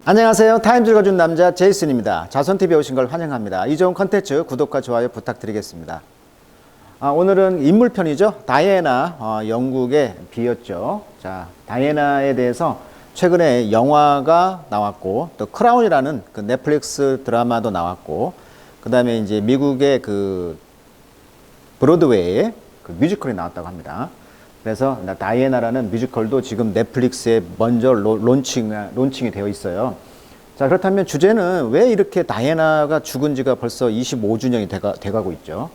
안녕하세요. 타임즈 읽어준 남자 제이슨입니다. 자손TV에 오신 걸 환영합니다. 이 좋은 컨텐츠 구독과 좋아요 부탁드리겠습니다. 오늘은 인물편이죠. 다이애나, 영국의 비였죠. 자, 다이애나에 대해서 최근에 영화가 나왔고, 또 크라운이라는 그 넷플릭스 드라마도 나왔고, 그 다음에 이제 미국의 그 브로드웨이에 그 뮤지컬이 나왔다고 합니다. 그래서 다이애나라는 뮤지컬도 지금 넷플릭스에 먼저 론칭이 되어 있어요. 자, 그렇다면 주제는 왜 이렇게 다이애나가 죽은 지가 벌써 25주년이 돼가고 있죠.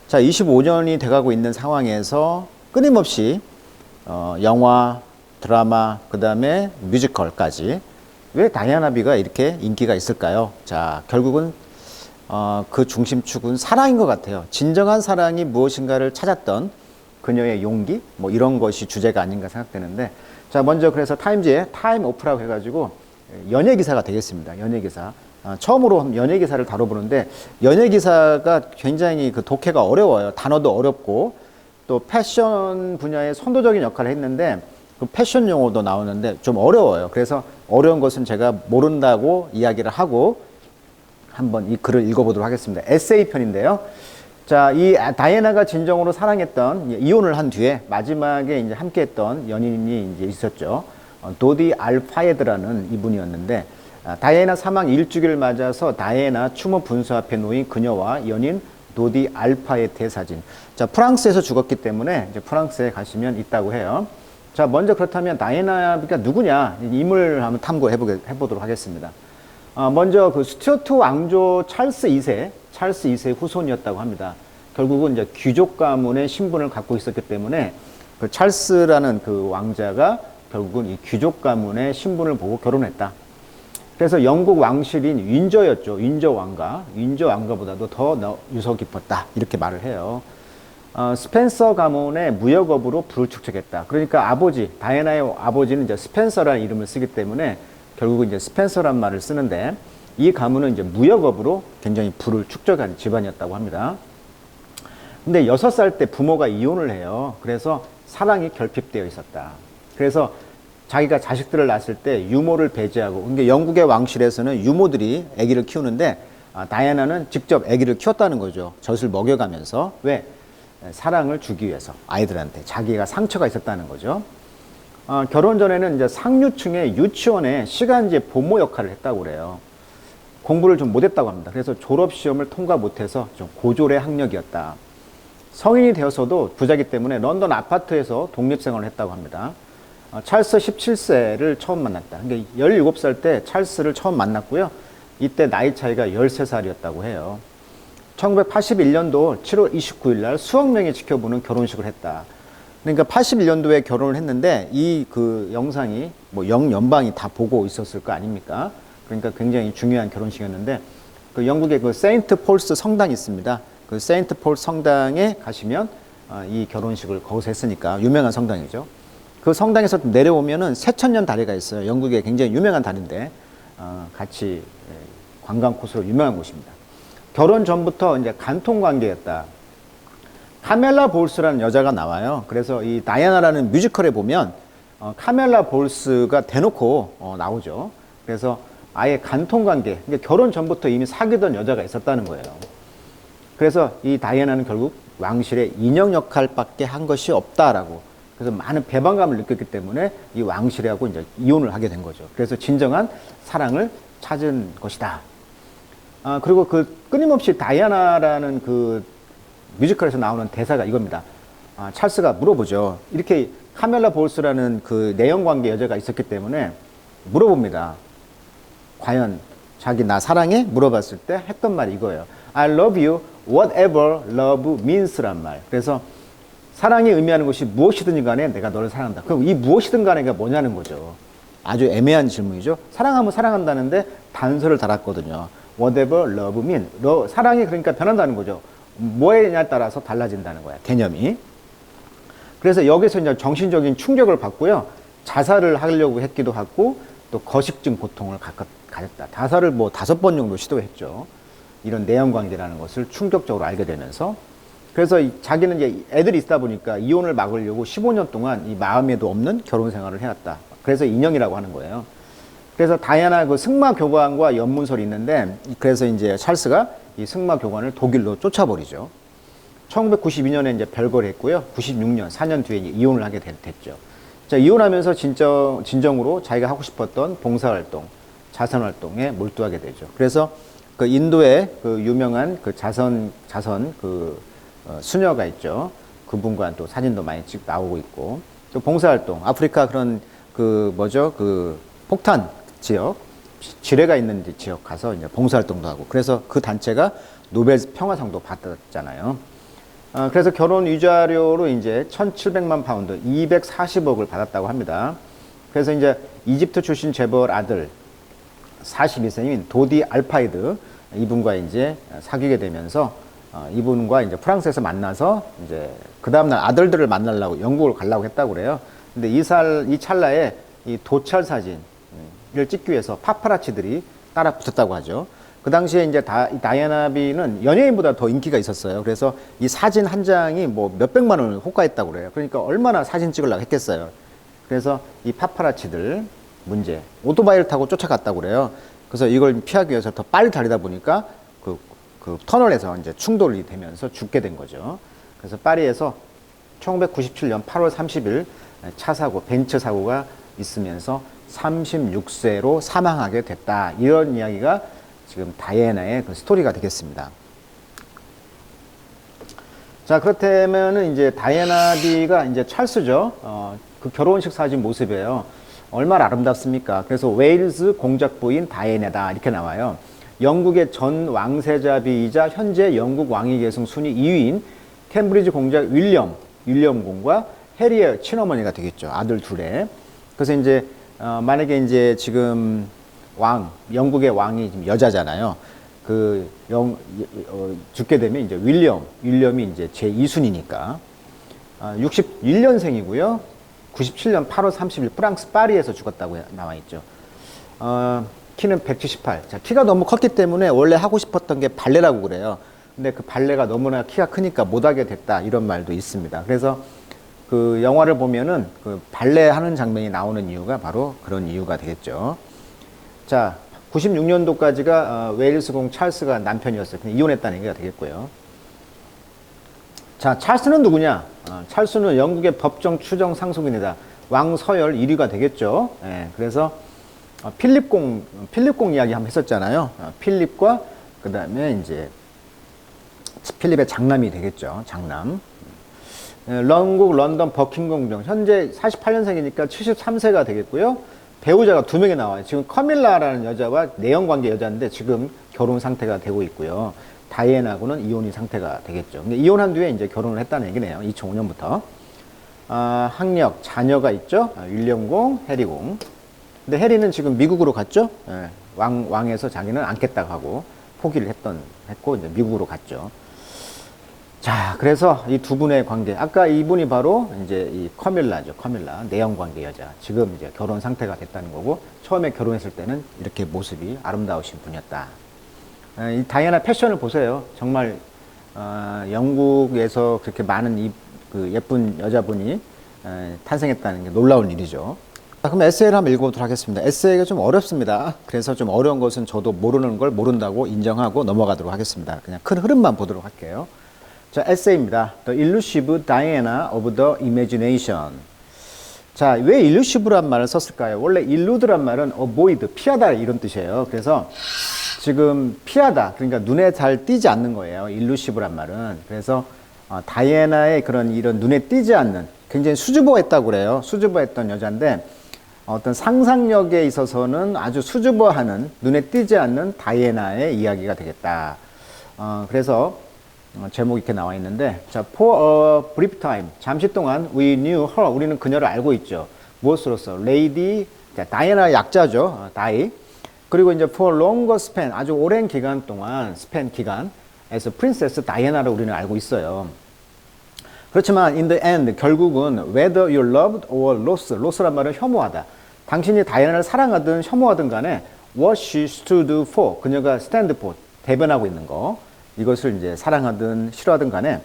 자, 25년이 돼가고 있는 상황에서 끊임없이 영화, 드라마, 그 다음에 뮤지컬까지 왜 다이애나비가 이렇게 인기가 있을까요? 자, 결국은 그 중심축은 사랑인 것 같아요. 진정한 사랑이 무엇인가를 찾았던 그녀의 용기, 뭐 이런 것이 주제가 아닌가 생각되는데, 자, 먼저 그래서 타임즈에 타임 오프라고 해가지고 연예 기사가 되겠습니다. 연예 기사. 처음으로 연예 기사를 다뤄보는데, 연예 기사가 굉장히 그 독해가 어려워요. 단어도 어렵고, 또 패션 분야의 선도적인 역할을 했는데, 그 패션 용어도 나오는데 좀 어려워요. 그래서 어려운 것은 제가 모른다고 이야기를 하고 한번 이 글을 읽어보도록 하겠습니다. 에세이 편인데요. 자, 이 다이애나가 진정으로 사랑했던, 이혼을 한 뒤에 마지막에 이제 함께 했던 연인이 이제 있었죠. 도디 알파에드라는 이분이었는데, 다이애나 사망 1주기를 맞아서 다이애나 추모 분수 앞에 놓인 그녀와 연인 도디 알파에드의 사진. 자, 프랑스에서 죽었기 때문에 이제 프랑스에 가시면 있다고 해요. 자, 먼저 그렇다면 다이애나가 누구냐? 인물을 한번 탐구해 보도록 하겠습니다. 먼저 그 스튜어트 왕조 찰스 2세 후손이었다고 합니다. 결국은 이제 귀족 가문의 신분을 갖고 있었기 때문에 그 찰스라는 그 왕자가 결국은 이 귀족 가문의 신분을 보고 결혼했다. 그래서 영국 왕실인 윈저였죠. 윈저 왕가보다도 더 유서 깊었다. 이렇게 말을 해요. 스펜서 가문의 무역업으로 부를 축적했다. 그러니까 다이애나의 아버지는 이제 스펜서라는 이름을 쓰기 때문에 결국은 이제 스펜서란 말을 쓰는데, 이 가문은 이제 무역업으로 굉장히 부를 축적한 집안이었다고 합니다. 근데 6살 때 부모가 이혼을 해요. 그래서 사랑이 결핍되어 있었다. 그래서 자기가 자식들을 낳았을 때 유모를 배제하고, 그러니까 영국의 왕실에서는 유모들이 아기를 키우는데, 다이애나는 직접 아기를 키웠다는 거죠. 젖을 먹여가면서. 왜? 사랑을 주기 위해서 아이들한테 자기가 상처가 있었다는 거죠. 결혼 전에는 이제 상류층의 유치원에 시간제 보모 역할을 했다고 그래요. 공부를 좀 못했다고 합니다. 그래서 졸업시험을 통과 못해서 좀 고졸의 학력이었다. 성인이 되어서도 부자기 때문에 런던 아파트에서 독립생활을 했다고 합니다. 찰스 17세를 처음 만났다. 그러니까 17살 때 찰스를 처음 만났고요. 이때 나이 차이가 13살이었다고 해요. 1981년도 7월 29일 날 수억 명이 지켜보는 결혼식을 했다. 그러니까 81년도에 결혼을 했는데 이 그 영상이 뭐 영연방이 다 보고 있었을 거 아닙니까? 그러니까 굉장히 중요한 결혼식이었는데, 그 영국의 그 세인트 폴스 성당이 있습니다. 그 세인트 폴 성당에 가시면 이 결혼식을 거기서 했으니까 유명한 성당이죠. 그 성당에서 내려오면은 새천년 다리가 있어요. 영국의 굉장히 유명한 다리인데 같이 관광 코스로 유명한 곳입니다. 결혼 전부터 이제 간통 관계였다. 카멜라 볼스라는 여자가 나와요. 그래서 이 다이애나라는 뮤지컬에 보면 카멜라 볼스가 대놓고 나오죠. 그래서 아예 간통관계, 그러니까 결혼 전부터 이미 사귀던 여자가 있었다는 거예요. 그래서 이 다이애나는 결국 왕실의 인형 역할밖에 한 것이 없다라고, 그래서 많은 배반감을 느꼈기 때문에 이 왕실하고 이제 이혼을 하게 된 거죠. 그래서 진정한 사랑을 찾은 것이다. 그리고 그 끊임없이 다이애나라는 그 뮤지컬에서 나오는 대사가 이겁니다. 찰스가 물어보죠. 이렇게 카멜라 볼스라는 그 내연관계 여자가 있었기 때문에 물어봅니다. 과연 자기 나 사랑해? 물어봤을 때 했던 말이 이거예요. I love you, whatever love means란 말. 그래서 사랑이 의미하는 것이 무엇이든 간에 내가 너를 사랑한다. 그럼 이 무엇이든 간에가 뭐냐는 거죠. 아주 애매한 질문이죠. 사랑하면 사랑한다는데 단서를 달았거든요. whatever love mean. 사랑이 그러니까 변한다는 거죠. 뭐에냐에 따라서 달라진다는 거야, 개념이. 그래서 여기서 이제 정신적인 충격을 받고요. 자살을 하려고 했기도 하고, 또 거식증 고통을 가졌다. 자살을 뭐 5번 정도 시도했죠. 이런 내연관계라는 것을 충격적으로 알게 되면서. 그래서 자기는 이제 애들이 있다 보니까 이혼을 막으려고 15년 동안 이 마음에도 없는 결혼 생활을 해왔다. 그래서 인형이라고 하는 거예요. 그래서 다이애나 그 승마 교관과 연문설이 있는데, 그래서 이제 찰스가 이 승마 교관을 독일로 쫓아버리죠. 1992년에 이제 별거를 했고요. 96년, 4년 뒤에 이혼을 하게 됐죠. 자, 이혼하면서 진정으로 자기가 하고 싶었던 봉사활동, 자선활동에 몰두하게 되죠. 그래서 그 인도의 그 유명한 그 자선 수녀가 있죠. 그분과 또 사진도 많이 나오고 있고, 또 봉사활동, 아프리카 그런 그 폭탄 지역, 지뢰가 있는 지역 가서 이제 봉사활동도 하고, 그래서 그 단체가 노벨 평화상도 받았잖아요. 그래서 결혼 위자료로 이제 1,700만 파운드, 240억을 받았다고 합니다. 그래서 이제 이집트 출신 재벌 아들 42세인 도디 알파이드 이분과 이제 사귀게 되면서 이분과 이제 프랑스에서 만나서 이제 그 다음날 아들들을 만나려고 영국을 가려고 했다고 그래요. 근데 이 찰나에 이 도찰 사진을 찍기 위해서 파파라치들이 따라 붙었다고 하죠. 그 당시에 이제 다이애나비는 연예인보다 더 인기가 있었어요. 그래서 이 사진 한 장이 뭐 몇백만 원을 호가했다고 그래요. 그러니까 얼마나 사진 찍으려고 했겠어요. 그래서 이 파파라치들 문제, 오토바이를 타고 쫓아갔다고 그래요. 그래서 이걸 피하기 위해서 더 빨리 달리다 보니까 그 터널에서 이제 충돌이 되면서 죽게 된 거죠. 그래서 파리에서 1997년 8월 30일 차 사고, 벤츠 사고가 있으면서 36세로 사망하게 됐다. 이런 이야기가 지금 다이애나의 그 스토리가 되겠습니다. 자, 그렇다면은 이제 다이애나비가 이제 찰스죠. 그 결혼식 사진 모습이에요. 얼마나 아름답습니까? 그래서 웨일즈 공작부인 다이애나다 이렇게 나와요. 영국의 전 왕세자비이자 현재 영국 왕위 계승 순위 2위인 캠브리지 공작 윌리엄 공과 해리의 친어머니가 되겠죠. 아들 둘에. 그래서 이제 만약에 이제 지금 영국의 왕이 지금 여자잖아요. 죽게 되면 이제 윌리엄이 이제 제2순위니까. 61년생이고요. 97년 8월 30일 프랑스 파리에서 죽었다고 나와 있죠. 키는 178. 자, 키가 너무 컸기 때문에 원래 하고 싶었던 게 발레라고 그래요. 근데 그 발레가 너무나 키가 크니까 못하게 됐다. 이런 말도 있습니다. 그래서 그 영화를 보면은 그 발레 하는 장면이 나오는 이유가 바로 그런 이유가 되겠죠. 자, 96년도까지가 웨일스 공 찰스가 남편이었어요. 근데 이혼했다는 얘기가 되겠고요. 자, 찰스는 누구냐? 찰스는 영국의 법정 추정 상속인이다. 왕 서열 1위가 되겠죠. 예, 그래서 필립공 이야기 한번 했었잖아요. 필립과 그 다음에 이제 필립의 장남이 되겠죠. 장남. 영국 런던 버킹엄 현재 48년생이니까 73세가 되겠고요. 배우자가 2명이 나와요. 지금 커밀라라는 여자와 내연관계 여자인데 지금 결혼 상태가 되고 있고요. 다이애나하고는 이혼이 상태가 되겠죠. 근데 이혼한 뒤에 이제 결혼을 했다는 얘기네요. 2005년부터. 학력, 자녀가 있죠. 윌리엄공, 해리공. 근데 해리는 지금 미국으로 갔죠. 예, 왕에서 자기는 않겠다고 하고 포기를 했고 이제 미국으로 갔죠. 자, 그래서 이 두 분의 관계, 아까 이분이 바로 이제 이 커밀라죠. 커밀라, 내연관계 여자. 지금 이제 결혼 상태가 됐다는 거고, 처음에 결혼했을 때는 이렇게 모습이 아름다우신 분이었다. 이 다이애나 패션을 보세요. 정말 영국에서 그렇게 많은 그 예쁜 여자분이 탄생했다는 게 놀라운 일이죠. 자, 그럼 에세이를 한번 읽어보도록 하겠습니다. 에세이가 좀 어렵습니다. 그래서 좀 어려운 것은 저도 모르는 걸 모른다고 인정하고 넘어가도록 하겠습니다. 그냥 큰 흐름만 보도록 할게요. 자, 에세이입니다. The Elusive Diana of the Imagination. 자, 왜 illusive란 말을 썼을까요? 원래 illude란 말은 avoid, 피하다 이런 뜻이에요. 그래서 지금 피하다, 그러니까 눈에 잘 띄지 않는 거예요. illusive란 말은. 그래서 다이애나의 이런 눈에 띄지 않는, 굉장히 수줍어했다고 그래요. 수줍어했던 여자인데 어떤 상상력에 있어서는 아주 수줍어하는, 눈에 띄지 않는 다이애나의 이야기가 되겠다. 그래서 제목이 이렇게 나와 있는데, 자, for a brief time, 잠시 동안 we knew her, 우리는 그녀를 알고 있죠. 무엇으로서? lady, 자, 다이애나 약자죠. 다이. 그리고 이제 for longer span, 아주 오랜 기간 동안, span 기간, as princess 다이애나를 우리는 알고 있어요. 그렇지만 in the end, 결국은 whether you loved or lost란 말은 혐오하다. 당신이 다이애나를 사랑하든 혐오하든 간에 what she stood for, 그녀가 stand for, 대변하고 있는 거. 이것을 이제 사랑하든 싫어하든 간에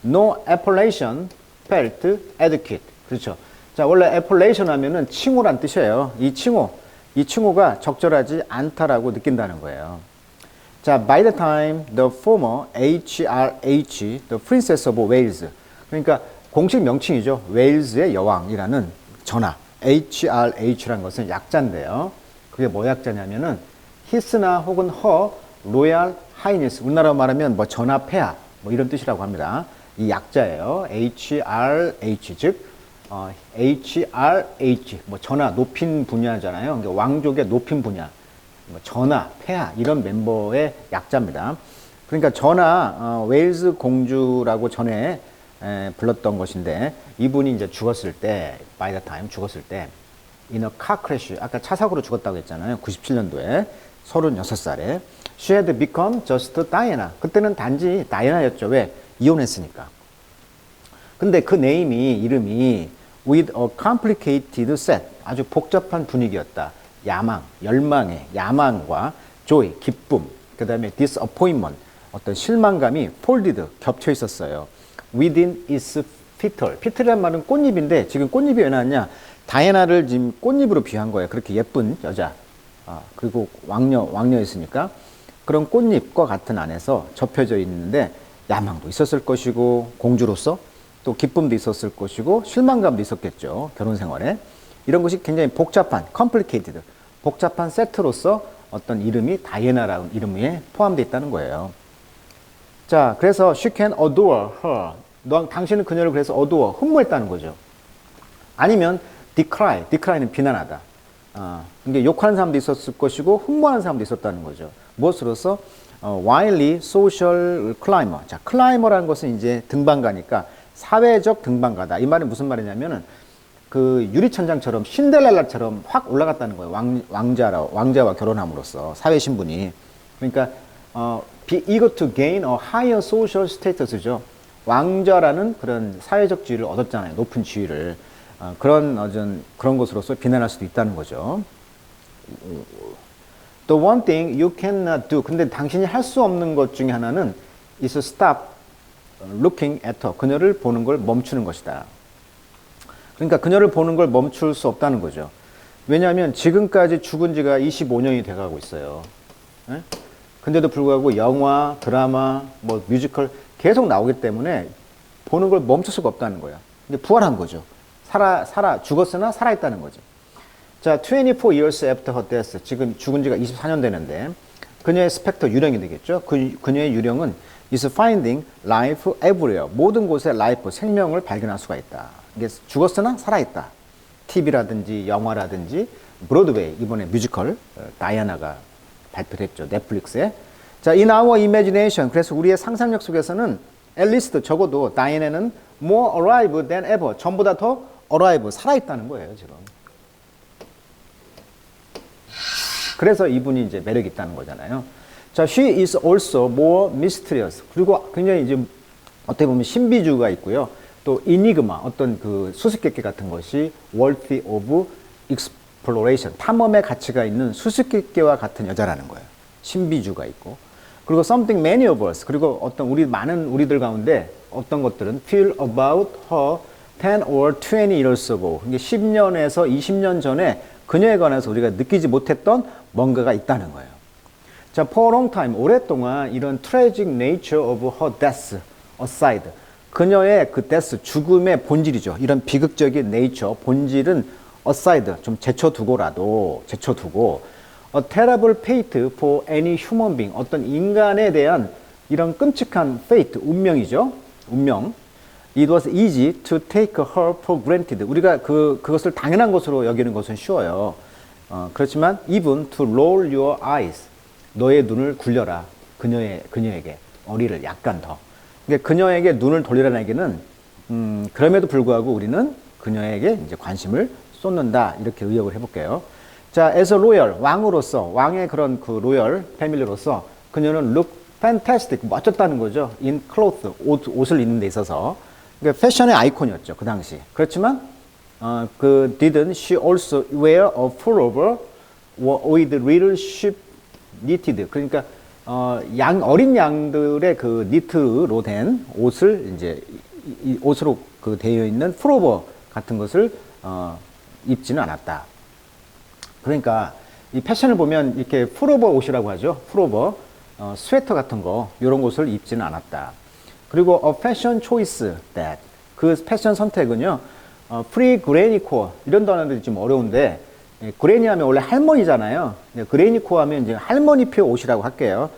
no appellation felt adequate. 그렇죠. 자, 원래 appellation 하면은 칭호란 뜻이에요. 이 칭호, 이 칭호가 적절하지 않다라고 느낀다는 거예요. 자, by the time the former HRH, the Princess of Wales. 그러니까 공식 명칭이죠. 웨일즈의 여왕이라는 전하. HRH라는 것은 약자인데요. 그게 뭐 약자냐면은 히스나 혹은 허 로얄 하이니스. 우리나라로 말하면 뭐 전하 폐하 뭐 이런 뜻이라고 합니다. 이 약자예요. HRH 즉 HRH 뭐 전하 높인 분야잖아요. 그러니까 왕족의 높인 분야. 뭐 전하, 폐하 이런 멤버의 약자입니다. 그러니까 전하 웨일즈 공주라고 전에 불렀던 것인데 이분이 이제 죽었을 때 by the time 죽었을 때 in a car crash 아까 차 사고로 죽었다고 했잖아요. 97년도에 36살에 she had become just Diana. 그때는 단지 다이애나였죠. 왜? 이혼했으니까. 근데 그 이름이 with a complicated set 아주 복잡한 분위기였다. 야망, 열망의 야망과 joy, 기쁨, 그 다음에 disappointment, 어떤 실망감이 folded, 겹쳐 있었어요. within its petal. petal이란 말은 꽃잎인데 지금 꽃잎이 왜 나왔냐? 다이애나를 지금 꽃잎으로 비유한 거예요. 그렇게 예쁜 여자. 그리고 왕녀였으니까 그런 꽃잎과 같은 안에서 접혀져 있는데 야망도 있었을 것이고 공주로서 또 기쁨도 있었을 것이고 실망감도 있었겠죠. 결혼 생활에. 이런 것이 굉장히 복잡한, complicated, 복잡한 세트로서 어떤 이름이 다이애나라는 이름에 포함되어 있다는 거예요. 자, 그래서 she can adore her. 당신은 그녀를 그래서 adore, 흠모했다는 거죠. 아니면 decry는 비난하다. 그러니까 욕하는 사람도 있었을 것이고 흠모하는 사람도 있었다는 거죠. 무엇으로서? widely social climber. 자, climber라는 것은 이제 등반가니까 사회적 등반가다. 이 말은 무슨 말이냐면은 그 유리천장처럼 신데렐라처럼 확 올라갔다는 거예요. 왕자와 결혼함으로써 사회 신분이. 그러니까 be eager to gain a higher social status죠. 왕자라는 그런 사회적 지위를 얻었잖아요. 높은 지위를. 그런 것으로서 비난할 수도 있다는 거죠. The one thing you cannot do. 근데 당신이 할 수 없는 것 중에 하나는 is stop looking at her. 그녀를 보는 걸 멈추는 것이다. 그러니까 그녀를 보는 걸 멈출 수 없다는 거죠. 왜냐하면 지금까지 죽은 지가 25년이 돼가고 있어요. 네? 근데도 불구하고 영화, 드라마, 뭐 뮤지컬 계속 나오기 때문에 보는 걸 멈출 수가 없다는 거야. 근데 부활한 거죠. 죽었으나 살아있다는 거죠. 자, 24 years after her death. 지금 죽은 지가 24년 되는데 그녀의 스펙터 유령이 되겠죠. 그녀의 유령은 is finding life everywhere. 모든 곳에 life, 생명을 발견할 수가 있다. 이게 죽었으나 살아있다. TV라든지 영화라든지 브로드웨이, 이번에 뮤지컬 다이애나가 발표됐죠. 넷플릭스에. 자, in our imagination. 그래서 우리의 상상력 속에서는 at least 적어도 다이애나는 more alive than ever. 전보다 더 alive, 살아있다는 거예요, 지금. 그래서 이분이 이제 매력이 있다는 거잖아요. 자, she is also more mysterious. 그리고 굉장히 이제 어떻게 보면 신비주의가 있고요. 또 enigma, 어떤 그 수수께끼 같은 것이 worthy of exploration, 탐험의 가치가 있는 수수께끼와 같은 여자라는 거예요. 신비주의가 있고. 그리고 something many of us, 그리고 어떤 많은 우리들 가운데 어떤 것들은 feel about her 10 or 20 years ago. 이게 10년에서 20년 전에 그녀에 관해서 우리가 느끼지 못했던 뭔가가 있다는 거예요. 자, for a long time, 오랫동안 이런 tragic nature of her death aside. 그녀의 그 death, 죽음의 본질이죠. 이런 비극적인 nature, 본질은 aside, 좀 제쳐두고, a terrible fate for any human being, 어떤 인간에 대한 이런 끔찍한 fate, 운명이죠. 운명. It was easy to take her for granted. 우리가 그것을 당연한 것으로 여기는 것은 쉬워요. 그렇지만 even to roll your eyes. 너의 눈을 굴려라. 그녀에게. 어리를 약간 더. 그러니까 그녀에게 눈을 돌리라는 얘기는 그럼에도 불구하고 우리는 그녀에게 이제 관심을 쏟는다. 이렇게 의역을 해볼게요. 자, as a royal, 왕으로서, 왕의 그런 그 로열 패밀리로서 그녀는 look fantastic, 멋졌다는 거죠. in clothes, 옷을 입는 데 있어서. 그러니까 패션의 아이콘이었죠, 그 당시. 그렇지만 didn't she also wear a pullover with little sheep knitted. 그러니까 어린 양들의 그 니트로 된 옷을 이제 옷으로 그 되어 있는 풀오버 같은 것을 입지는 않았다. 그러니까 이 패션을 보면 이렇게 풀오버 옷이라고 하죠. 풀오버, 스웨터 같은 거, 이런 것을 입지는 않았다. 그리고 a fashion choice that, 그 패션 선택은요, 프리 그레니 코어, 이런 단어들이 좀 어려운데, 그레니 하면 원래 할머니잖아요. 그레니 코어 하면 이제 할머니표 옷이라고 할게요.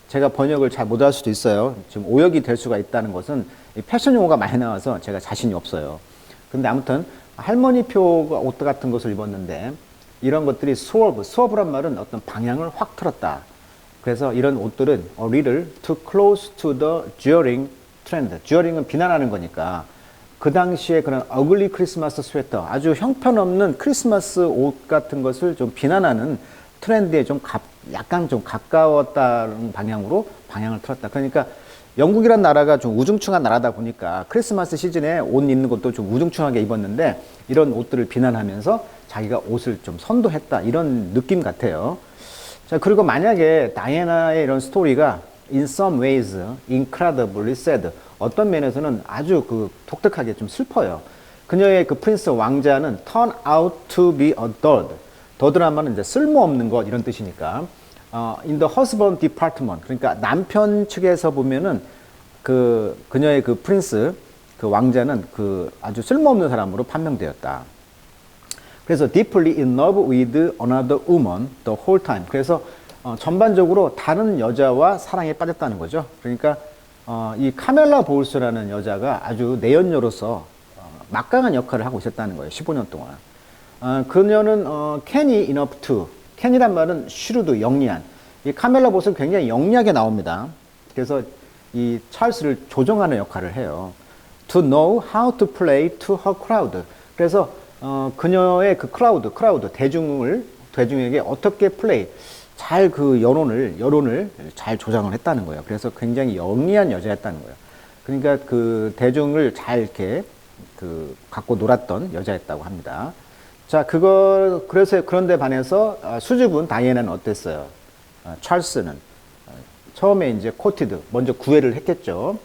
제가 번역을 잘 못할 수도 있어요. 지금 오역이 될 수가 있다는 것은 패션 용어가 많이 나와서 제가 자신이 없어요. 근데 아무튼 할머니표 옷 같은 것을 입었는데 이런 것들이 스워브란 말은 어떤 방향을 확 틀었다. 그래서 이런 옷들은 a little too close to the jeering trend. jeering은 비난하는 거니까 그 당시에 그런 어글리 크리스마스 스웨터, 아주 형편없는 크리스마스 옷 같은 것을 좀 비난하는 트렌드에 좀 약간 좀 가까웠다는 방향으로 방향을 틀었다. 그러니까 영국이란 나라가 좀 우중충한 나라다 보니까 크리스마스 시즌에 옷 입는 것도 좀 우중충하게 입었는데 이런 옷들을 비난하면서 자기가 옷을 좀 선도했다. 이런 느낌 같아요. 자, 그리고 만약에 다이애나의 이런 스토리가 in some ways incredibly sad, 어떤 면에서는 아주 그 독특하게 좀 슬퍼요. 그녀의 그 프린스 왕자는 turn out to be a dud. dud란 말은 이제 쓸모없는 것 이런 뜻이니까. in the husband department, 그러니까 남편 측에서 보면은 그녀의 그 프린스, 그 왕자는 그 아주 쓸모없는 사람으로 판명되었다. 그래서 deeply in love with another woman the whole time. 그래서 전반적으로 다른 여자와 사랑에 빠졌다는 거죠. 그러니까 이 카멜라 보울스라는 여자가 아주 내연녀로서 막강한 역할을 하고 있었다는 거예요. 15년 동안. 그녀는 canny enough to, can이란 말은 shrewd, 영리한. 이 카멜라 보울스는 굉장히 영리하게 나옵니다. 그래서 이 찰스를 조정하는 역할을 해요. To know how to play to her crowd. 그래서 그녀의 그 크라우드, 대중에게 어떻게 플레이, 잘 그 여론을 잘 조장을 했다는 거예요. 그래서 굉장히 영리한 여자였다는 거예요. 그러니까 그 대중을 잘 이렇게 그 갖고 놀았던 여자였다고 합니다. 자, 그래서 그런데 반해서 수줍은 다이애나는 어땠어요? 찰스는 처음에 이제 코티드, 먼저 구애를 했겠죠.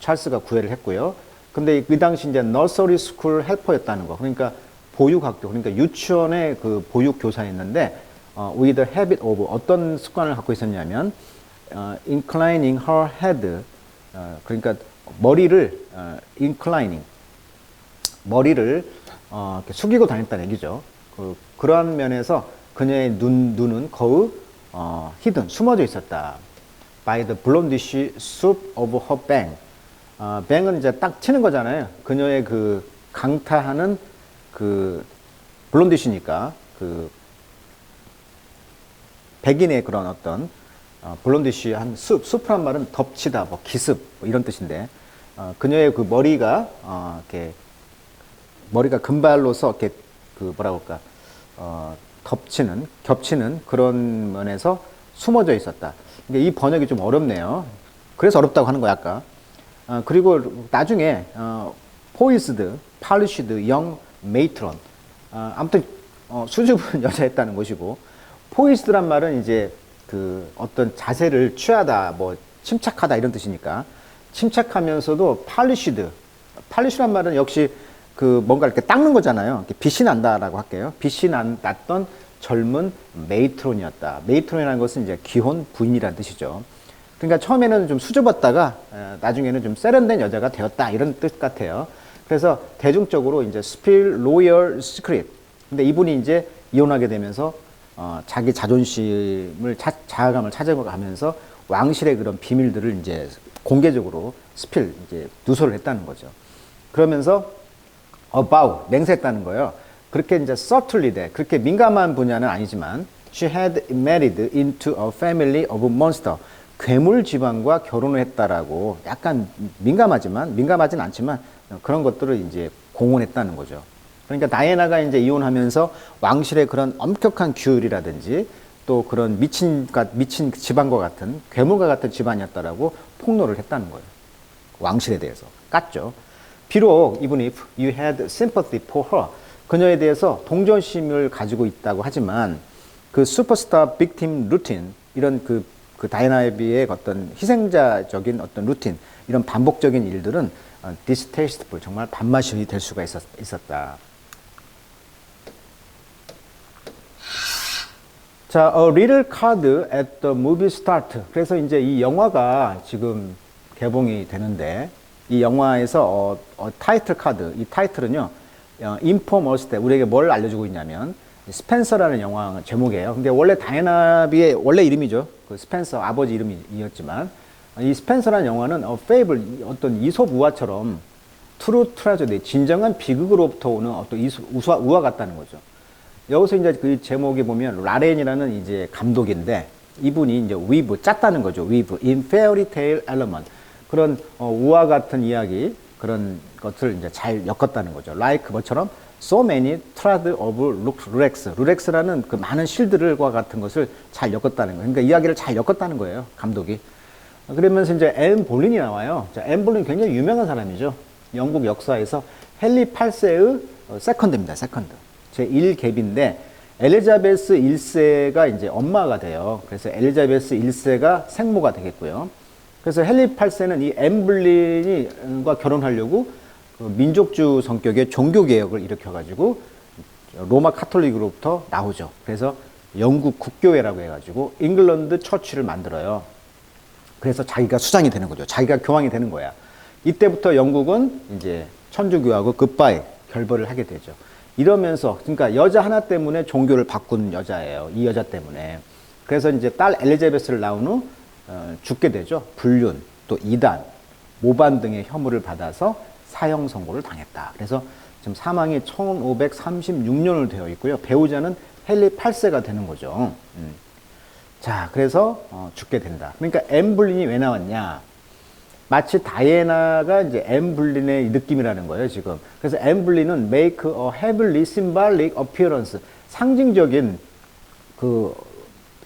찰스가 구애를 했고요. 근데 그 당시 이제 너서리 스쿨 헬퍼였다는 거. 그러니까 보육학교, 그러니까 유치원의 그 보육 교사였는데 with the habit of, 어떤 습관을 갖고 있었냐면 inclining her head, 그러니까 머리를 inclining, 머리를 이렇게 숙이고 다녔다는 얘기죠. 그러한 면에서 그녀의 눈은 거의 hidden, 숨어져 있었다. by the blondish swoop of her bang. bang은 이제 딱 치는 거잖아요. 그녀의 그 강타하는 그 블론디시니까 그 백인의 그런 어떤 블론디시한 숲이란 말은 덮치다, 뭐 기습 뭐 이런 뜻인데 그녀의 그 머리가 이렇게 머리가 금발로서 이렇게 그 뭐라고 할까 겹치는 그런 면에서 숨어져 있었다. 근데 이 번역이 좀 어렵네요. 그래서 어렵다고 하는 거야 아까. 그리고 나중에 poised, polished young matron. 아무튼 수줍은 여자였다는 것이고, poised란 말은 이제 그 어떤 자세를 취하다, 뭐 침착하다 이런 뜻이니까 침착하면서도 polished란 말은 역시 그 뭔가 이렇게 닦는 거잖아요. 이렇게 빛이 난다라고 할게요. 빛이 났던 젊은 메이트론이었다. 메이트론이라는 것은 이제 기혼 부인이라는 뜻이죠. 그러니까 처음에는 좀 수줍었다가 나중에는 좀 세련된 여자가 되었다 이런 뜻 같아요. 그래서 대중적으로 이제 spill royal secret. 근데 이분이 이제 이혼하게 되면서 자기 자존심을 자아감을 찾아가면서 왕실의 그런 비밀들을 이제 공개적으로 spill 이제 누설을 했다는 거죠. 그러면서 about 맹세했다는 거예요. 그렇게 이제 subtly 돼. 그렇게 민감한 분야는 아니지만 she had married into a family of monster. 괴물 집안과 결혼을 했다라고 약간 민감하진 않지만 그런 것들을 이제 공언했다는 거죠. 그러니까 다이애나가 이제 이혼하면서 왕실의 그런 엄격한 규율이라든지 또 그런 미친 집안과 같은 괴물과 같은 집안이었다라고 폭로를 했다는 거예요. 왕실에 대해서 깠죠. 비록 even if you had sympathy for her, 그녀에 대해서 동정심을 가지고 있다고 하지만 그 슈퍼스타 빅팀 루틴, 이런 그 다이애나비의 어떤 희생자적인 어떤 루틴, 이런 반복적인 일들은 distasteful, 정말 밥맛이 될 수가 있었다. 자, A Little Card at the Movie Start. 그래서 이제 이 영화가 지금 개봉이 되는데, 이 영화에서 타이틀 카드, 이 타이틀은요, Inform Us That, 우리에게 뭘 알려주고 있냐면, 스펜서라는 영화 제목이에요. 근데 원래 다이애나비의 원래 이름이죠. 그 스펜서 아버지 이름이었지만, 이 스펜서라는 영화는 페이블, 어떤 이솝 우화처럼 트루 트라저디, 진정한 비극으로부터 오는 어떤 우화 같다는 거죠. 여기서 이제 그 제목에 보면 라렌이라는 이제 감독인데, 이분이 이제 위브 짰다는 거죠. 위브 in fairy tale element, 그런 우화 같은 이야기, 그런 것을 이제 잘 엮었다는 거죠. like 뭐처럼 so many threads of 루렉스라는 그 많은 실들과 같은 것을 잘 엮었다는 거예요. 그러니까 이야기를 잘 엮었다는 거예요, 감독이. 그러면서 이제 앤 볼린이 나와요. 자, 앤 볼린 굉장히 유명한 사람이죠. 영국 역사에서 헨리 8세의 세컨드입니다. 세컨드. 제1갭인데 엘리자베스 1세가 이제 엄마가 돼요. 그래서 엘리자베스 1세가 생모가 되겠고요. 그래서 헨리 8세는 이 앤 볼린과 결혼하려고 그 민족주 성격의 종교개혁을 일으켜가지고 로마 카톨릭으로부터 나오죠. 그래서 영국 국교회라고 해가지고 잉글랜드 처치를 만들어요. 그래서 자기가 수장이 되는 거죠. 자기가 교황이 되는 거야. 이때부터 영국은 이제 천주교하고 굿바이, 결별을 하게 되죠. 이러면서, 그러니까 여자 하나 때문에 종교를 바꾼 여자예요. 이 여자 때문에. 그래서 이제 딸 엘리자베스를 낳은 후 죽게 되죠. 불륜, 또 이단, 모반 등의 혐의를 받아서 사형 선고를 당했다. 그래서 지금 사망이 1536년으로 되어 있고요. 배우자는 헨리 8세가 되는 거죠. 자, 그래서 죽게 된다. 그러니까 앤 볼린이 왜 나왔냐? 마치 다이애나가 이제 앤 볼린의 느낌이라는 거예요, 지금. 그래서 앤 볼린은 make a heavily symbolic appearance, 상징적인 그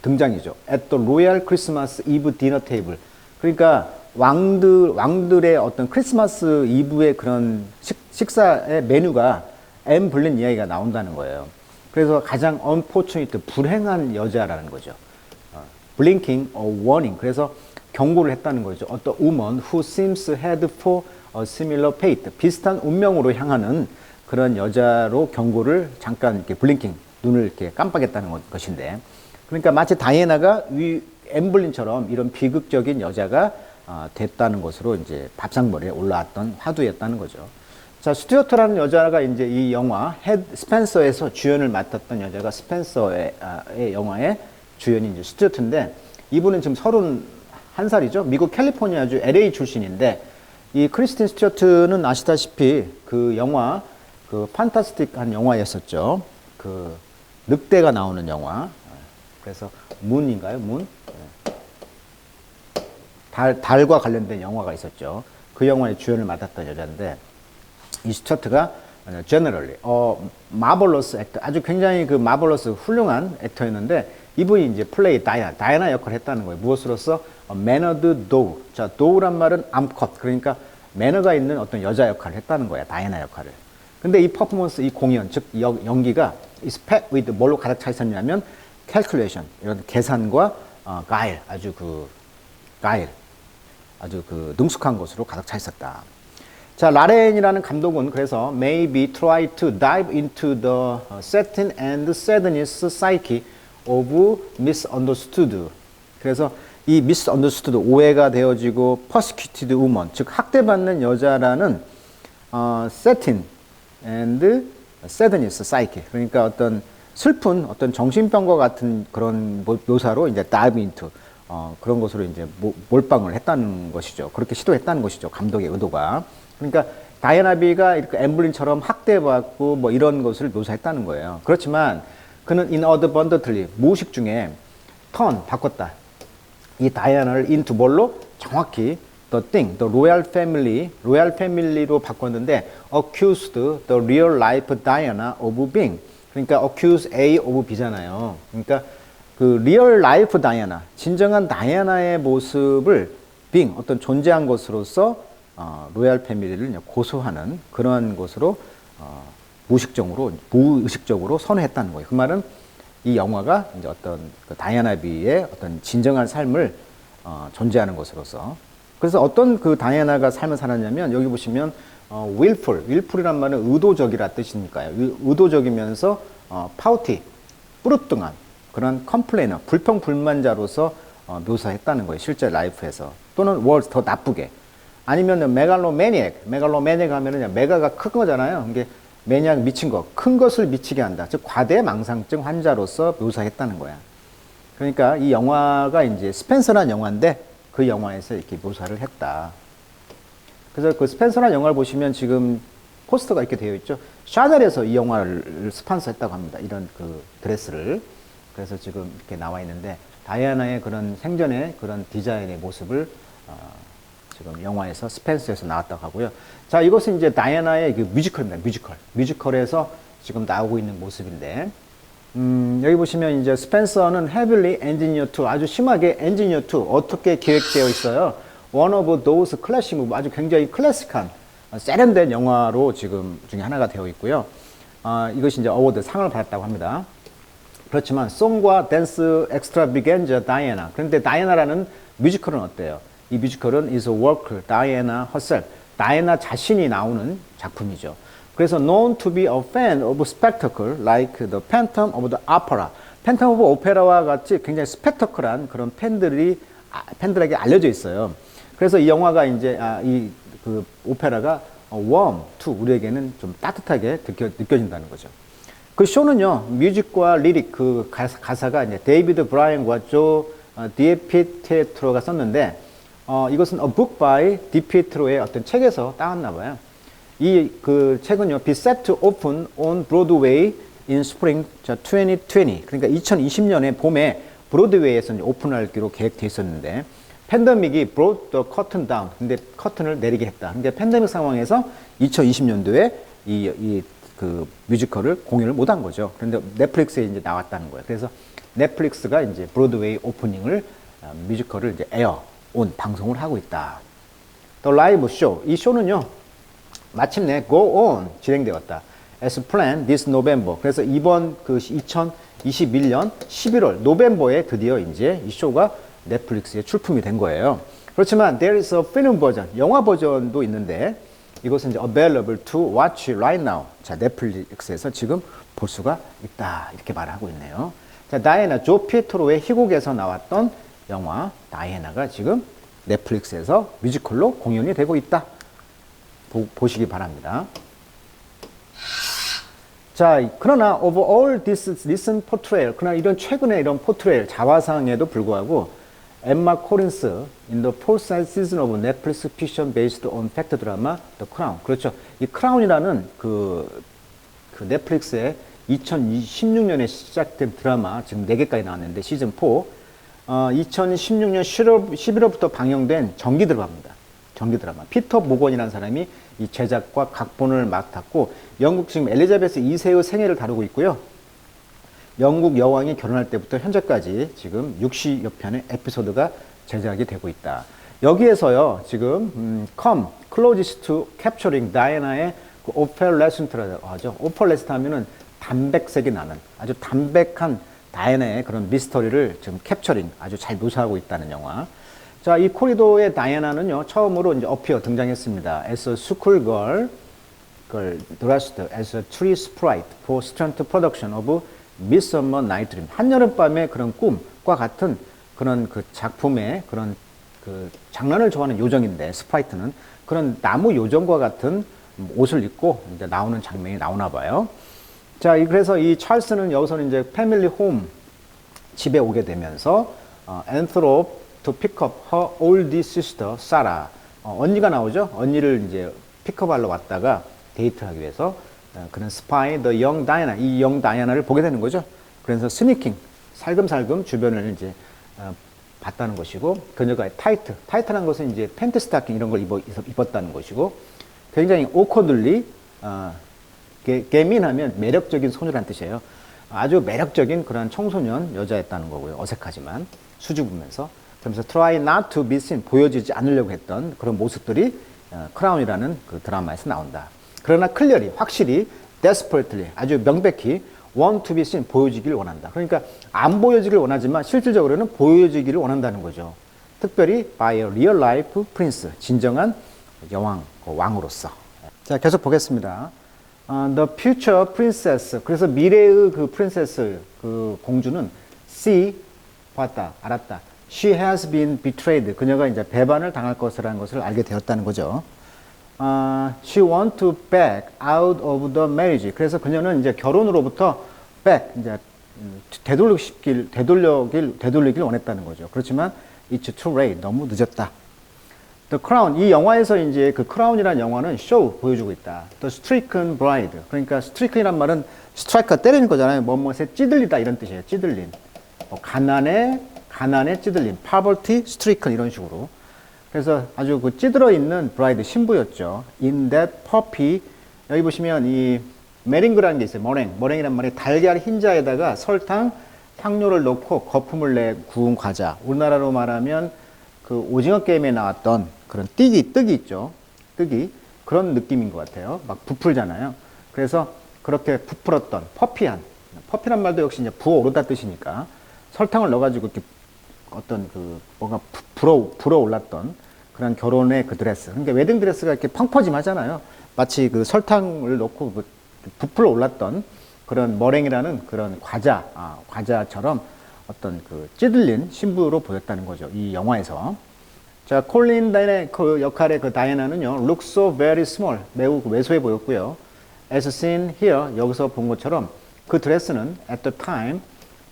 등장이죠. at the royal Christmas Eve dinner table. 그러니까 왕들의 어떤 크리스마스 이브의 그런 식사의 메뉴가 앤 볼린 이야기가 나온다는 거예요. 그래서 가장 unfortunate, 불행한 여자라는 거죠. blinking a warning. 그래서 경고를 했다는 거죠. 어떤 woman who seems headed for a similar fate. 비슷한 운명으로 향하는 그런 여자로 경고를 잠깐 이렇게 블링킹, 눈을 이렇게 깜빡했다는 것인데, 그러니까 마치 다이애나가 앤 볼린처럼 이런 비극적인 여자가 됐다는 것으로 이제 밥상머리에 올라왔던 화두였다는 거죠. 자, 스튜어트라는 여자가 이제 이 영화 스펜서에서 주연을 맡았던 여자가 스펜서의 영화의 주연이 이제 스튜어트인데, 이분은 지금 31살이죠. 미국 캘리포니아주 LA 출신인데, 이 크리스틴 스튜어트는 아시다시피 그 영화, 그 판타스틱한 영화였었죠. 그 늑대가 나오는 영화. 그래서 문인가요? 문? 달과 관련된 영화가 있었죠. 그 영화의 주연을 맡았던 여자인데, 이 스튜어트가 generally marvelous actor, 아주 굉장히 그 marvelous 훌륭한 액터였는데, 이분이 이제 플레이 다이애나 역할을 했다는 거예요. 무엇으로서? mannered doe. 자, doe란 말은 암컷, 그러니까 매너가 있는 어떤 여자 역할을 했다는 거야, 다이애나 역할을. 근데 이 퍼포먼스, 이 공연, 즉 연기가 is packed with 뭘로 가득 차 있었냐면 calculation, 이런 계산과 guile, 아주 그 능숙한 것으로 가득 차 있었다. 자, 라렌이라는 감독은 그래서 maybe try to dive into the setting and sadness psyche of misunderstood. 그래서 이 misunderstood, 오해가 되어지고 persecuted woman, 즉 학대받는 여자라는 setting and sadness psyche, 그러니까 어떤 슬픈 어떤 정신병과 같은 그런 묘사로 이제 dive into 그런 것으로 이제 몰빵을 했다는 것이죠. 그렇게 시도했다는 것이죠, 감독의 의도가. 그러니까 다이애나비가 이렇게 앤 볼린처럼 학대받고 뭐 이런 것을 묘사했다는 거예요. 그렇지만 그는 inadvertently, 무의식 중에 바꿨다. 이 다이애나를 into 뭘로? 정확히 the royal family로 바꿨는데 accused the real life Diana of being, 그러니까 accuse A of B잖아요. 그러니까 그 real life Diana, 진정한 다이애나의 모습을 being, 어떤 존재한 것으로서 로얄 패밀리를 고소하는 그런 것으로 무의식적으로 선회했다는 거예요. 그 말은 이 영화가 이제 어떤 그 다이애나비의 어떤 진정한 삶을 존재하는 것으로서. 그래서 어떤 그 다이애나가 삶을 살았냐면, 여기 보시면 willful이란 말은 의도적이라 뜻이니까요. 의도적이면서 파우티, 뿌르뚱한 그런 컴플레이너, 불평불만자로서 묘사했다는 거예요. 실제 라이프에서. 또는 더 나쁘게. 아니면 메갈로매니악 하면은 메가가 큰 거잖아요. 이게 매니악 미친 거, 큰 것을 미치게 한다. 즉 과대망상증 환자로서 묘사했다는 거야. 그러니까 이 영화가 이제 스펜서라는 영화인데 그 영화에서 이렇게 묘사를 했다. 그래서 그 스펜서라는 영화를 보시면 지금 포스터가 이렇게 되어 있죠. 샤넬에서 이 영화를 스폰서했다고 합니다. 이런 그 드레스를. 그래서 지금 이렇게 나와 있는데 다이애나의 그런 생전의 그런 디자인의 모습을 지금 영화에서 스펜서에서 나왔다고 하고요. 자, 이것은 이제 다이애나의 그 뮤지컬입니다. 뮤지컬에서 지금 나오고 있는 모습인데, 여기 보시면 이제 스펜서는 heavily engineered to, 아주 심하게 engineered to, 어떻게 기획되어 있어요. One of those classic movie, 아주 굉장히 클래식한, 세련된 영화로 지금 중에 하나가 되어 있고요. 이것이 이제 어워드 상을 받았다고 합니다. 그렇지만 송과 댄스 엑스트라비겐자 다이애나. 그런데 다이애나라는 뮤지컬은 어때요? 이 뮤지컬은 is a work, Diana herself. 다이애나 자신이 나오는 작품이죠. 그래서 known to be a fan of spectacle like the Phantom of the Opera. 팬텀 오브 오페라와 같이 굉장히 스펙터클한 그런 팬들에게 알려져 있어요. 그래서 이 영화가 이제 이 그 오페라가 warm to 우리에게는 좀 따뜻하게 느껴진다는 거죠. 그 쇼는요, 뮤직과 리릭, 그 가사가 이제 데이비드 브라이언과 조 디피트로가 썼는데, 이것은 A Book by 디피트로의 어떤 책에서 따왔나 봐요. 이 그 책은요, Be set to open on Broadway in Spring 2020. 그러니까 2020년에 봄에 브로드웨이에서 오픈하기로 계획돼 있었는데, 팬데믹이 brought the curtain down. 근데 커튼을 내리게 했다. 근데 팬데믹 상황에서 2020년도에 그 뮤지컬을 공연을 못 한 거죠. 그런데 넷플릭스에 이제 나왔다는 거예요. 그래서 넷플릭스가 이제 브로드웨이 오프닝을 뮤지컬을 이제 방송을 하고 있다. The Live Show. 이 쇼는요, 마침내 go on 진행되었다. As planned this November. 그래서 이번 그 2021년 11월 노벰버에 드디어 이제 이 쇼가 넷플릭스에 출품이 된 거예요. 그렇지만 there is a film 버전, 영화 버전도 있는데 이것은 이제 available to watch right now. 자, 넷플릭스에서 지금 볼 수가 있다. 이렇게 말하고 있네요. 자, 다이애나, 조 피에트로의 희곡에서 나왔던 영화 다이애나가 지금 넷플릭스에서 뮤지컬로 공연이 되고 있다. 보시기 바랍니다. 자, 그러나 of all this recent portrayal, 그러나 이런 최근의 이런 포트레일, 자화상에도 불구하고 엠마 코린스 in the fourth season of Netflix fiction based on fact drama The Crown. 그렇죠. 이 크라운이라는 그 넷플릭스의 2016년에 시작된 드라마 지금 4개까지 나왔는데 시즌 4. 2016년 11월부터 방영된 정기 드라마입니다. 정기 드라마. 피터 모건이라는 사람이 이 제작과 각본을 맡았고 영국 지금 엘리자베스 2세의 생애를 다루고 있고요. 영국 여왕이 결혼할 때부터 현재까지 지금 60여 편의 에피소드가 제작이 되고 있다. 여기에서요, 지금 come closest to capturing 다이애나의 그 오펠레슨트라고 하죠. 오펠레슨트 하면은 담백색이 나는 아주 담백한 다이애나의 그런 미스터리를 지금 캡처링 아주 잘 묘사하고 있다는 영화. 자, 이 코리도의 다이애나는요, 처음으로 이제 어피어 등장했습니다. As a schoolgirl, dressed as a tree sprite for stunt production of Midsummer Night Dream. 한여름밤의 그런 꿈과 같은 그런 그 작품의 그런 그 장난을 좋아하는 요정인데, 스프라이트는 그런 나무 요정과 같은 옷을 입고 이제 나오는 장면이 나오나 봐요. 자, 그래서 이 찰스는 여기서는 이제 패밀리 홈 집에 오게 되면서 앤트롭 to pick up her oldest sister, 사라. 언니가 나오죠. 언니를 이제 픽업하러 왔다가 데이트하기 위해서 그런 스파이, the young Diana, 이 영 다이애나를 보게 되는 거죠. 그래서 스니킹, 살금살금 주변을 이제 봤다는 것이고, 그녀가 타이트한 것은 이제 팬티 스타킹 이런 걸 입었다는 것이고, 굉장히 오커들리, 개민하면 매력적인 소녀란 뜻이에요. 아주 매력적인 그런 청소년 여자였다는 거고요. 어색하지만 수줍으면서. 그러면서 try not to be seen, 보여지지 않으려고 했던 그런 모습들이 크라운이라는 그 드라마에서 나온다. 그러나 클리어리, 확실히, desperately, 아주 명백히 want to be seen, 보여지기를 원한다. 그러니까 안 보여지기를 원하지만 실질적으로는 보여지기를 원한다는 거죠. 특별히 by a real life prince, 진정한 여왕, 왕으로서. 자, 계속 보겠습니다. The future princess, 그래서 미래의 그 프린세스, 그 공주는 see, 봤다, 알았다. She has been betrayed. 그녀가 이제 배반을 당할 것이라는 것을 알게 되었다는 거죠. She want to back out of the marriage. 그래서 그녀는 이제 결혼으로부터 back, 이제 되돌리길 원했다는 거죠. 그렇지만 it's too late. 너무 늦었다. The Crown, 이 영화에서 이제 그 크라운이라는 영화는 show 보여주고 있다. The stricken bride. 그러니까 stricken이란 말은 스트라이크가 때리는 거잖아요. 뭐뭐에 찌들리다 이런 뜻이에요. 찌들린. 가난에 찌들린. poverty stricken 이런 식으로. 그래서 아주 그 찌들어 있는 브라이드 신부였죠. In that puppy. 여기 보시면 이 메링그라는 게 있어요. 머랭이란 말이 달걀 흰자에다가 설탕, 향료를 넣고 거품을 내 구운 과자. 우리나라로 말하면 그 오징어 게임에 나왔던 그런 뜨기 있죠. 뜨기. 그런 느낌인 것 같아요. 막 부풀잖아요. 그래서 그렇게 부풀었던 퍼피한. 퍼피란 말도 역시 이제 부어오르다 뜻이니까 설탕을 넣어가지고 이렇게 어떤 그 뭔가 불어올랐던 그런 결혼의 그 드레스. 그러니까 웨딩 드레스가 이렇게 펑퍼짐하잖아요. 마치 그 설탕을 넣고 그 부풀어 올랐던 그런 머랭이라는 그런 과자처럼 어떤 그 찌들린 신부로 보였다는 거죠. 이 영화에서. 자, 콜린 다이의 그 역할의 그 다이애나는요, look so very small. 매우 왜소해 보였고요. As seen here, 여기서 본 것처럼 그 드레스는 at the time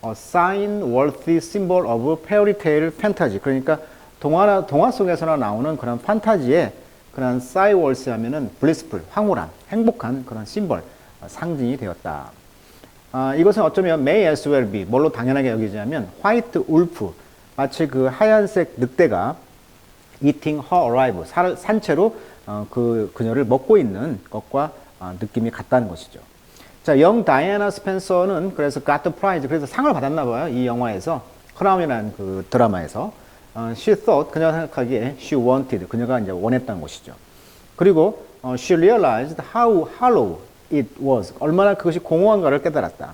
a sign-worthy symbol of fairy tale fantasy. 그러니까 동화 속에서나 나오는 그런 판타지의 그런 sign-worthy 하면은 blissful, 황홀한, 행복한 그런 심벌, 상징이 되었다. 이것은 어쩌면 may as well be, 뭘로 당연하게 여기자면 white wolf, 마치 그 하얀색 늑대가 eating her alive, 산채로 그녀를 먹고 있는 것과 느낌이 같다는 것이죠. 자, 영 다이애나 스펜서는 그래서 got the prize, 그래서 상을 받았나 봐요. 이 영화에서, 크라운이라는 그 드라마에서. She thought, 그녀가 생각하기에 she wanted, 그녀가 이제 원했다는 것이죠. 그리고 she realized how hollow it was, 얼마나 그것이 공허한가를 깨달았다.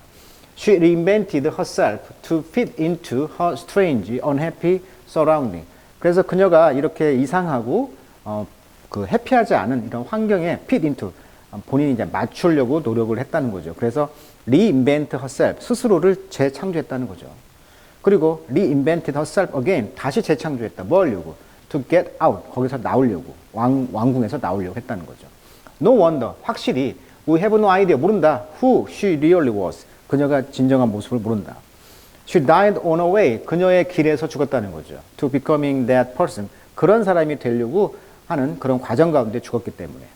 She reinvented herself to fit into her strange, unhappy surrounding. 그래서 그녀가 이렇게 이상하고 그 해피하지 않은 이런 환경에 fit into, 본인이 이제 맞추려고 노력을 했다는 거죠. 그래서 reinvent herself, 스스로를 재창조했다는 거죠. 그리고 reinvented herself again, 다시 재창조했다. 뭐 하려고? To get out, 거기서 나오려고, 왕궁에서 나오려고 했다는 거죠. No wonder, 확실히 we have no idea, 모른다. Who she really was, 그녀가 진정한 모습을 모른다. She died on her way, 그녀의 길에서 죽었다는 거죠. To becoming that person, 그런 사람이 되려고 하는 그런 과정 가운데 죽었기 때문에.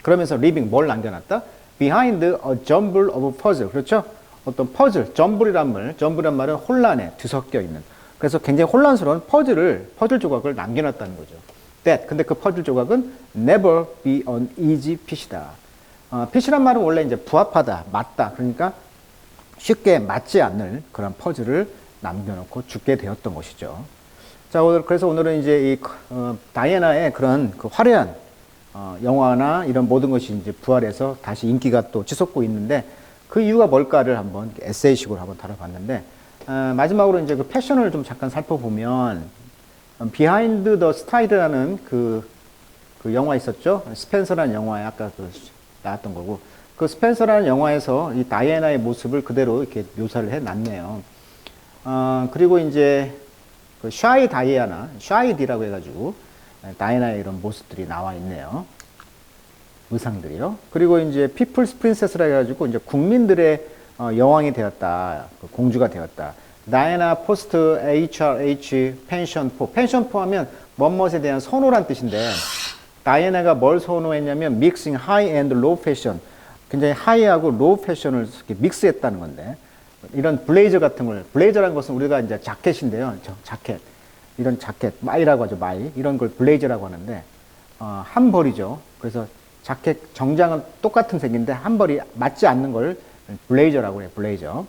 그러면서 leaving, 뭘 남겨놨다? Behind a jumble of puzzle, 그렇죠? 어떤 퍼즐, 점블이란 말은 혼란에 뒤섞여 있는. 그래서 굉장히 혼란스러운 퍼즐 조각을 남겨놨다는 거죠. That, 근데 그 퍼즐 조각은 never be an easy piece다. piece란 말은 원래 이제 부합하다, 맞다. 그러니까 쉽게 맞지 않는 그런 퍼즐을 남겨놓고 죽게 되었던 것이죠. 자, 그래서 오늘은 이제 이 다이애나의 그런 그 화려한 영화나 이런 모든 것이 이제 부활해서 다시 인기가 또 치솟고 있는데 그 이유가 뭘까를 한번 에세이식으로 한번 다뤄봤는데 마지막으로 이제 그 패션을 좀 잠깐 살펴보면 비하인드 더 스타일이라는 그 영화 있었죠. 스펜서라는 영화에 아까 그 나왔던 거고 그 스펜서라는 영화에서 이 다이애나의 모습을 그대로 이렇게 묘사를 해놨네요. 그리고 이제 그 샤이디라고 해가지고 다이애나의 이런 모습들이 나와 있네요. 의상들이요. 그리고 이제 피플스 프린세스라 해가지고 이제 국민들의 여왕이 되었다, 공주가 되었다. 다이애나 포스트 HRH 펜션포. 펜션포 하면 멋멋에 대한 선호란 뜻인데 다이애나가 뭘 선호했냐면 믹싱 하이 앤드 로우 패션. 굉장히 하이하고 로우 패션을 이렇게 믹스했다는 건데 이런 블레이저 같은 걸, 블레이저라는 것은 우리가 이제 자켓인데요. 자켓. 이런 자켓, 마이라고 하죠, 마이. 이런 걸 블레이저라고 하는데 한 벌이죠. 그래서 자켓 정장은 똑같은 색인데 한 벌이 맞지 않는 걸 블레이저라고 해요. 블레이저.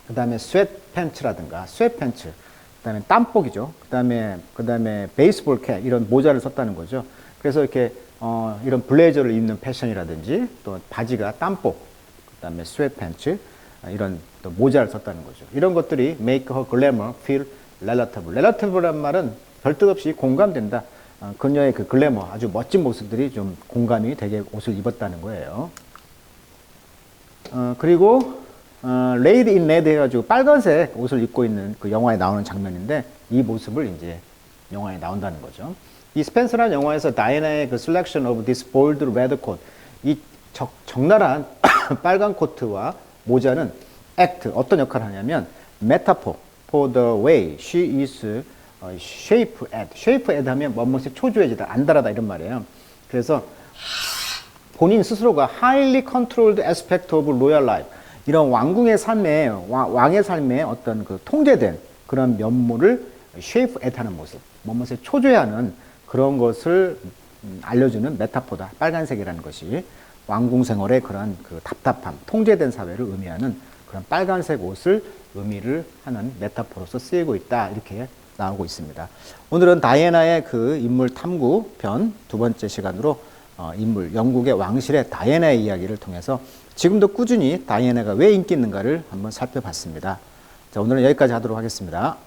그 다음에 스웨트 팬츠라든가 스웨트 팬츠. 그 다음에 땀복이죠. 그 다음에 베이스볼 캡 이런 모자를 썼다는 거죠. 그래서 이렇게 이런 블레이저를 입는 패션이라든지 또 바지가 땀복, 그 다음에 스웨트 팬츠 이런 또 모자를 썼다는 거죠. 이런 것들이 make her glamour feel relatable. relatable 말은 별뜻 없이 공감된다. 그녀의 그 글래머, 아주 멋진 모습들이 좀 공감이 되게 옷을 입었다는 거예요. 그리고 레이드 인 레드 해가지고 빨간색 옷을 입고 있는 그 영화에 나오는 장면인데 이 모습을 이제 영화에 나온다는 거죠. 이 스펜서라는 영화에서 다이애나의 그 selection of this bold red coat, 이 적나라한 빨간 코트와 모자는 act, 어떤 역할을 하냐면 metaphor for the way she is shaped at. shaped at 하면 뭐뭇이 초조해지다, 안달하다 이런 말이에요. 그래서 본인 스스로가 highly controlled aspect of royal life, 이런 왕궁의 삶에, 왕의 삶에 어떤 그 통제된 그런 면모를 shape at 하는 모습, 뭐뭇에 초조해하는 그런 것을 알려주는 메타포다. 빨간색이라는 것이 왕궁 생활의 그런 그 답답함, 통제된 사회를 의미하는 그런 빨간색 옷을 의미를 하는 메타포로서 쓰이고 있다. 이렇게 나오고 있습니다. 오늘은 다이애나의 그 인물 탐구 편 두 번째 시간으로 인물, 영국의 왕실의 다이애나의 이야기를 통해서 지금도 꾸준히 다이애나가 왜 인기 있는가를 한번 살펴봤습니다. 자, 오늘은 여기까지 하도록 하겠습니다.